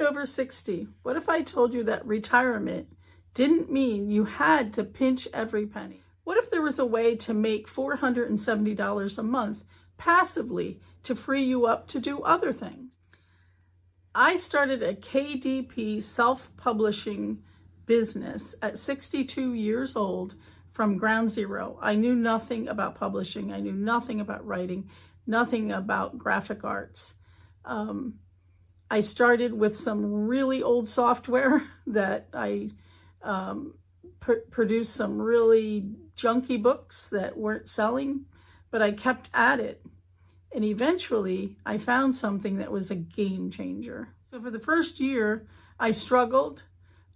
over 60, what if I told you that retirement didn't mean you had to pinch every penny? What if there was a way to make $470 a month passively to free you up to do other things? I started a KDP self-publishing business at 62 years old from ground zero. I knew nothing about publishing. I knew nothing about writing, nothing about graphic arts. I started with some really old software that I produced some really junky books that weren't selling, but I kept at it. And eventually I found something that was a game changer. So for the first year, I struggled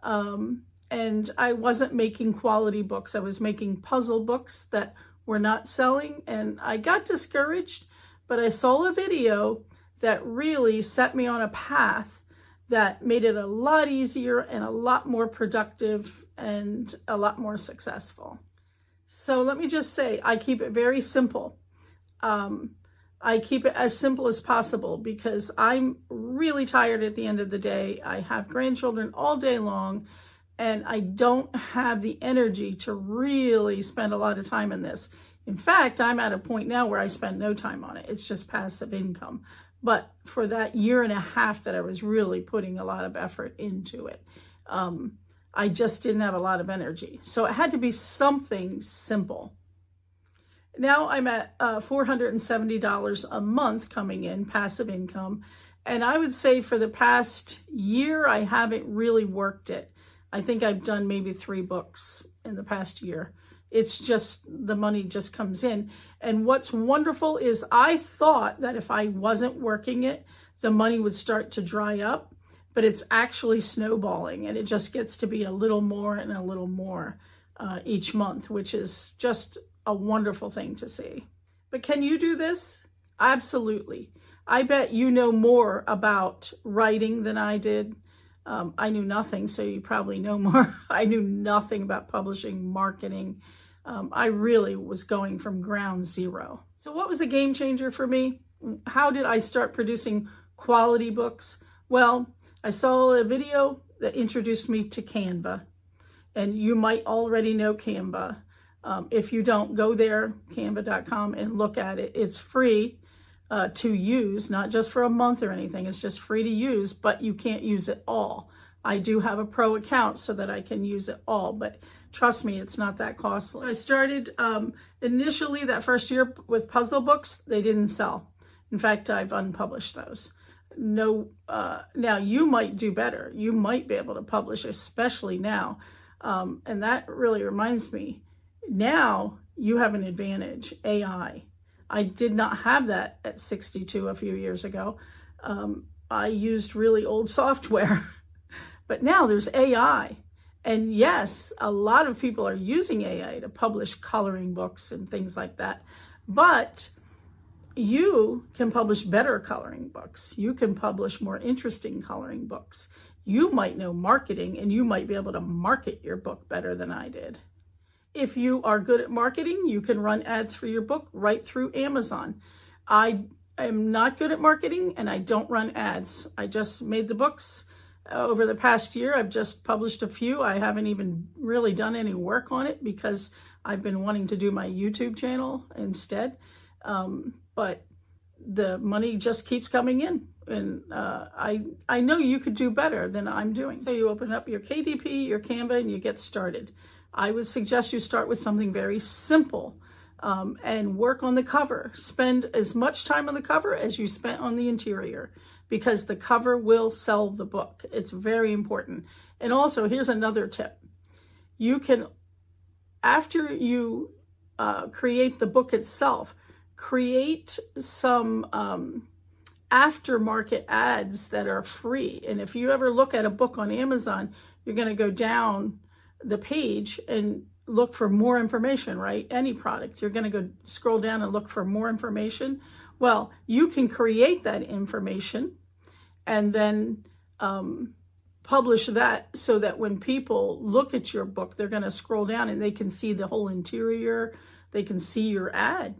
and I wasn't making quality books. I was making puzzle books that were not selling, and I got discouraged, but I saw a video that really set me on a path that made it a lot easier and a lot more productive and a lot more successful. So let me just say, I keep it very simple. I keep it as simple as possible because I'm really tired at the end of the day. I have grandchildren all day long, and I don't have the energy to really spend a lot of time in this. In fact, I'm at a point now where I spend no time on it. It's just passive income. But for that year and a half that I was really putting a lot of effort into it, I just didn't have a lot of energy. So it had to be something simple. Now I'm at $470 a month coming in, passive income. And I would say for the past year, I haven't really worked it. I think I've done maybe 3 books in the past year. It's just, the money just comes in. And what's wonderful is I thought that if I wasn't working it, the money would start to dry up, but it's actually snowballing, and it just gets to be a little more and a little more each month, which is just a wonderful thing to see. But can you do this? Absolutely. I bet you know more about writing than I did. I knew nothing, so you probably know more. I knew nothing about publishing, marketing. I really was going from ground zero. So what was a game changer for me? How did I start producing quality books? Well, I saw a video that introduced me to Canva, and you might already know Canva. If you don't, go there, canva.com, and look at it. It's free to use, not just for a month or anything. It's just free to use, but you can't use it all. I do have a pro account so that I can use it all, but trust me, it's not that costly. So I started initially that first year with puzzle books. They didn't sell. In fact, I've unpublished those. No, now you might do better. You might be able to publish, especially now. And that really reminds me, now you have an advantage, AI. I did not have that at 62 a few years ago. I used really old software, but now there's AI. And yes, a lot of people are using AI to publish coloring books and things like that, but you can publish better coloring books. You can publish more interesting coloring books. You might know marketing, and you might be able to market your book better than I did. If you are good at marketing, you can run ads for your book right through Amazon. I am not good at marketing, and I don't run ads. I just made the books. Over the past year, I've just published a few. I haven't even really done any work on it because I've been wanting to do my YouTube channel instead. But the money just keeps coming in. And I know you could do better than I'm doing. So you open up your KDP, your Canva, and you get started. I would suggest you start with something very simple and work on the cover. Spend as much time on the cover as you spent on the interior, because the cover will sell the book. It's very important. And also, here's another tip. You can, after you create the book itself, create some aftermarket ads that are free. And if you ever look at a book on Amazon, you're going to go down the page and look for more information, right? Any product, you're going to go scroll down and look for more information. Well, you can create that information and then publish that so that when people look at your book, they're going to scroll down and they can see the whole interior. They can see your ad.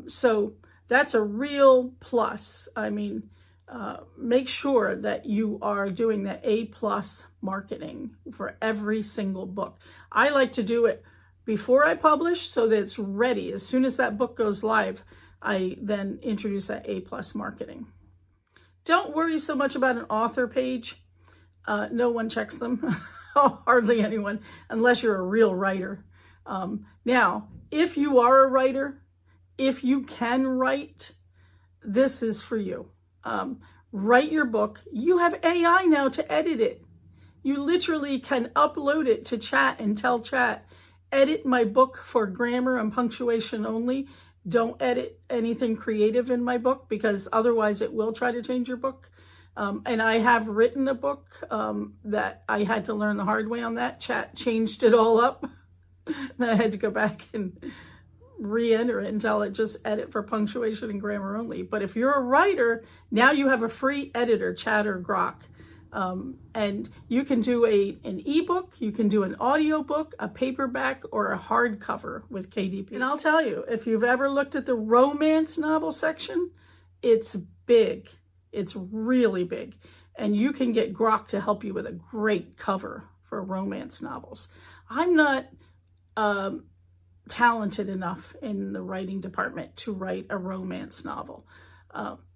So that's a real plus. I mean, make sure that you are doing the A+ marketing for every single book. I like to do it before I publish so that it's ready. As soon as that book goes live, I then introduce that A+ marketing. Don't worry so much about an author page. No one checks them, hardly anyone, unless you're a real writer. Now, if you are a writer, if you can write, this is for you. Write your book. You have AI now to edit it. You literally can upload it to chat and tell chat, edit my book for grammar and punctuation only. Don't edit anything creative in my book, because otherwise it will try to change your book. And I have written a book that I had to learn the hard way on that. Chat changed it all up. Then I had to go back and re-enter it and tell it just edit for punctuation and grammar only. But if you're a writer, now you have a free editor, Chat or Grok. And you can do an ebook, you can do an audiobook, a paperback, or a hardcover with KDP. And I'll tell you, if you've ever looked at the romance novel section, it's big. It's really big. And you can get Grok to help you with a great cover for romance novels. I'm not talented enough in the writing department to write a romance novel.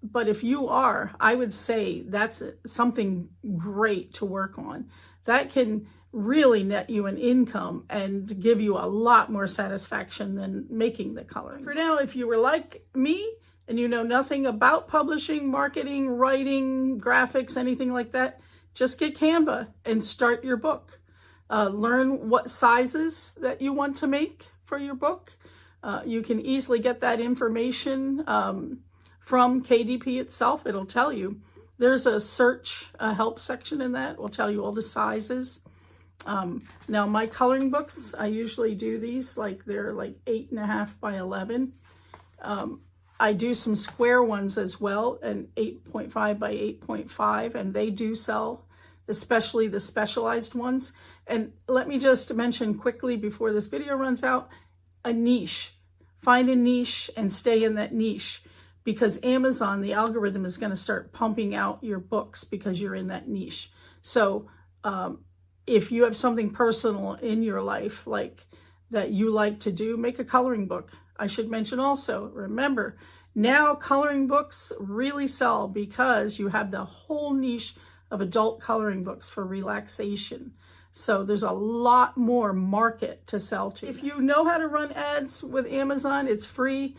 But if you are, I would say that's something great to work on. That can really net you an income and give you a lot more satisfaction than making the coloring. For now, if you were like me and you know nothing about publishing, marketing, writing, graphics, anything like that, just get Canva and start your book. Learn what sizes that you want to make for your book. You can easily get that information from KDP itself. It'll tell you. There's a search help section in that. It will tell you all the sizes. Now my coloring books, I usually do these like they're like 8.5 by 11. I do some square ones as well, and 8.5 by 8.5, and they do sell, especially the specialized ones. And let me just mention quickly before this video runs out, a niche. Find a niche and stay in that niche, because Amazon, the algorithm is going to start pumping out your books because you're in that niche. So if you have something personal in your life like that you like to do, make a coloring book. I should mention also, remember, now coloring books really sell because you have the whole niche of adult coloring books for relaxation. So there's a lot more market to sell to. If you know how to run ads with Amazon, it's free.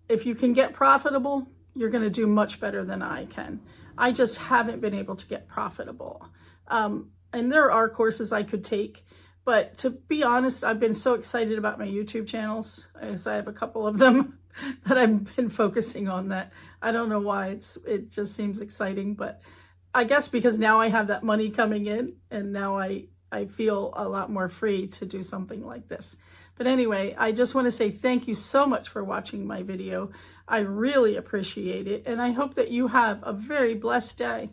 If you can get profitable, you're going to do much better than I can. I just haven't been able to get profitable. And there are courses I could take. But to be honest, I've been so excited about my YouTube channels, as I have a couple of them that I've been focusing on that. I don't know why, it just seems exciting, but I guess because now I have that money coming in, and now I feel a lot more free to do something like this. But anyway, I just want to say thank you so much for watching my video. I really appreciate it, and I hope that you have a very blessed day.